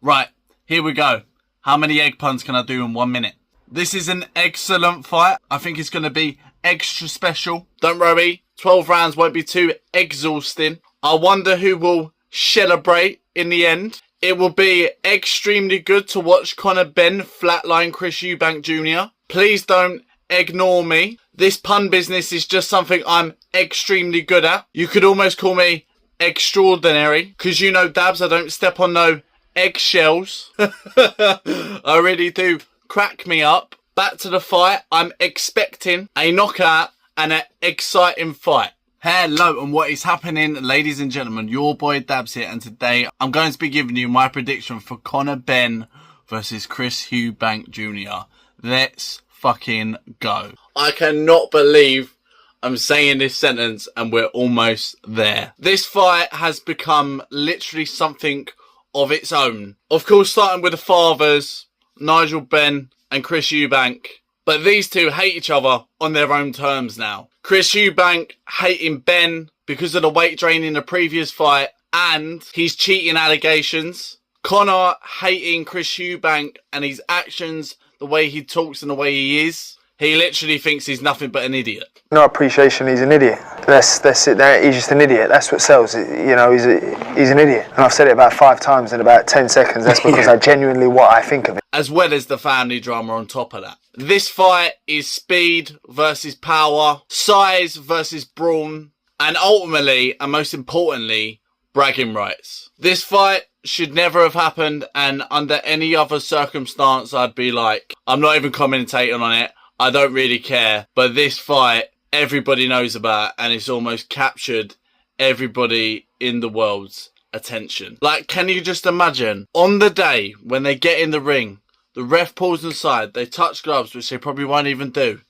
Right, here we go. How many egg puns can I do in 1 minute? This is an excellent fight. I think it's going to be extra special. Don't worry, 12 rounds won't be too exhausting. I wonder who will celebrate in the end. It will be extremely good to watch Conor Benn flatline CHRIS EUBANK Jr. Please don't ignore me. This pun business is just something I'm extremely good at. You could almost call me extraordinary, because you know, dabs, I don't step on no eggshells. I really do crack me up. Back to the fight. I'm expecting a knockout and an exciting fight. Hello and what is happening, ladies and gentlemen? Your boy Dabs here, and today I'm going to be giving you my prediction for Conor Benn versus CHRIS EUBANK Jr. Let's fucking go. I cannot believe I'm saying this sentence and we're almost there. This fight has become literally something of its own. Of course, starting with the fathers, Nigel Benn and CHRIS EUBANK. But these two hate each other on their own terms now. CHRIS EUBANK hating Benn because of the weight drain in the previous fight and his cheating allegations. Conor hating CHRIS EUBANK and his actions, the way he talks and the way he is. He literally thinks he's nothing but an idiot. No appreciation, he's an idiot. That's it there, he's just an idiot. That's what sells. You know, he's an idiot. And I've said it about 5 times in about 10 seconds. That's because I genuinely what I think of it. As well as the family drama on top of that. This fight is speed versus power, size versus brawn, and ultimately, and most importantly, bragging rights. This fight should never have happened, and under any other circumstance, I'd be like, I'm not even commentating on it. I don't really care. But this fight, everybody knows about, and it's almost captured everybody in the world's attention. Like, can you just imagine, on the day when they get in the ring, the ref pulls aside, they touch gloves, which they probably won't even do.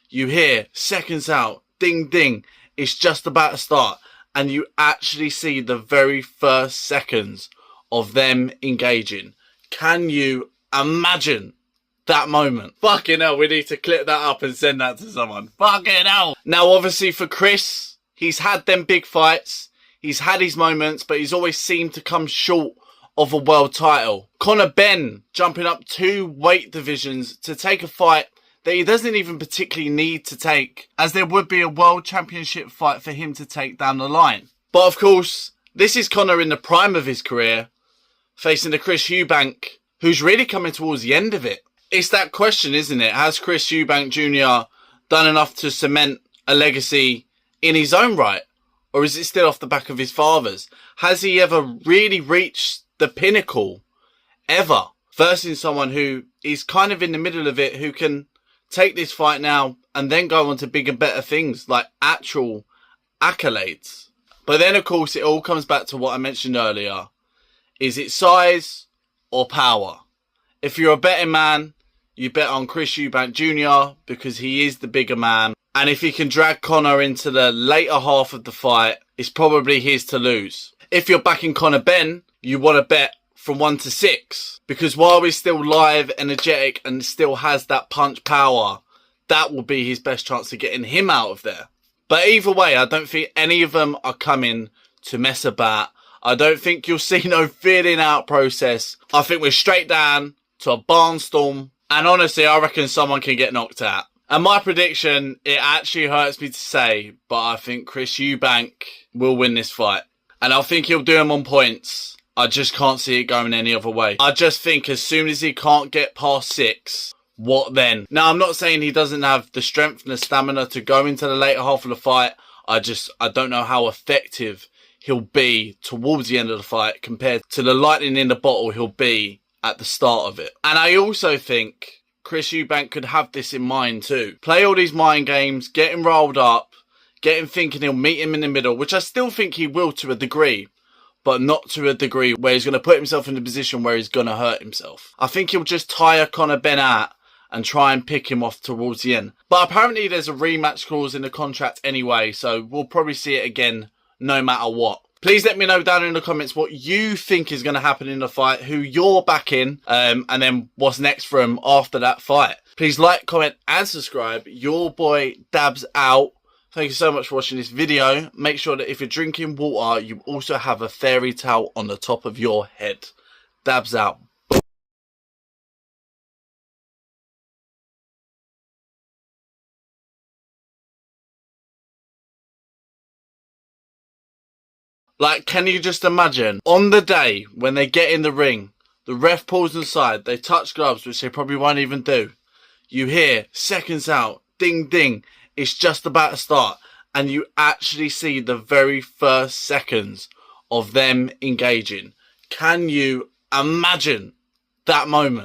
You hear, seconds out, ding ding, it's just about to start. And you actually see the very first seconds of them engaging. Can you imagine that moment? Fucking hell, we need to clip that up and send that to someone. Fucking hell. Now, obviously for Chris, he's had them big fights. He's had his moments, but he's always seemed to come short of a world title. Conor Benn jumping up 2 weight divisions to take a fight that he doesn't even particularly need to take, as there would be a world championship fight for him to take down the line. But of course, this is Conor in the prime of his career, facing the CHRIS EUBANK, who's really coming towards the end of it. It's that question, isn't it? Has CHRIS EUBANK Jr. done enough to cement a legacy in his own right? Or is it still off the back of his father's? Has he ever really reached the pinnacle ever? Versus someone who is kind of in the middle of it, who can take this fight now and then go on to bigger, better things like actual accolades. But then, of course, it all comes back to what I mentioned earlier. Is it size or power? If you're a betting man, you bet on CHRIS EUBANK Jr. because he is the bigger man. And if he can drag Conor into the later half of the fight, it's probably his to lose. If you're backing Conor Benn, you want to bet from 1 to 6. Because while he's still live, energetic, and still has that punch power, that will be his best chance of getting him out of there. But either way, I don't think any of them are coming to mess about. I don't think you'll see no feeling out process. I think we're straight down to a barnstorm. And honestly, I reckon someone can get knocked out. And my prediction, it actually hurts me to say, but I think CHRIS EUBANK will win this fight. And I think he'll do him on points. I just can't see it going any other way. I just think as soon as he can't get past 6, what then? Now, I'm not saying he doesn't have the strength and the stamina to go into the later half of the fight. I don't know how effective he'll be towards the end of the fight compared to the lightning in the bottle he'll be at the start of it. And I also think CHRIS EUBANK could have this in mind too. Play all these mind games, get him rolled up, get him thinking he'll meet him in the middle, which I still think he will to a degree, but not to a degree where he's going to put himself in a position where he's going to hurt himself. I think he'll just tire Conor Benn out and try and pick him off towards the end. But apparently there's a rematch clause in the contract anyway, so we'll probably see it again no matter what. Please let me know down in the comments what you think is going to happen in the fight, who you're backing, and then what's next for him after that fight. Please like, comment, and subscribe. Your boy Dabs out. Thank you so much for watching this video. Make sure that if you're drinking water, you also have a fairy tale on the top of your head. Dabz out. Like, can you just imagine, on the day when they get in the ring, the ref pulls inside, they touch gloves, which they probably won't even do. You hear, seconds out, ding ding, it's just about to start. And you actually see the very first seconds of them engaging. Can you imagine that moment?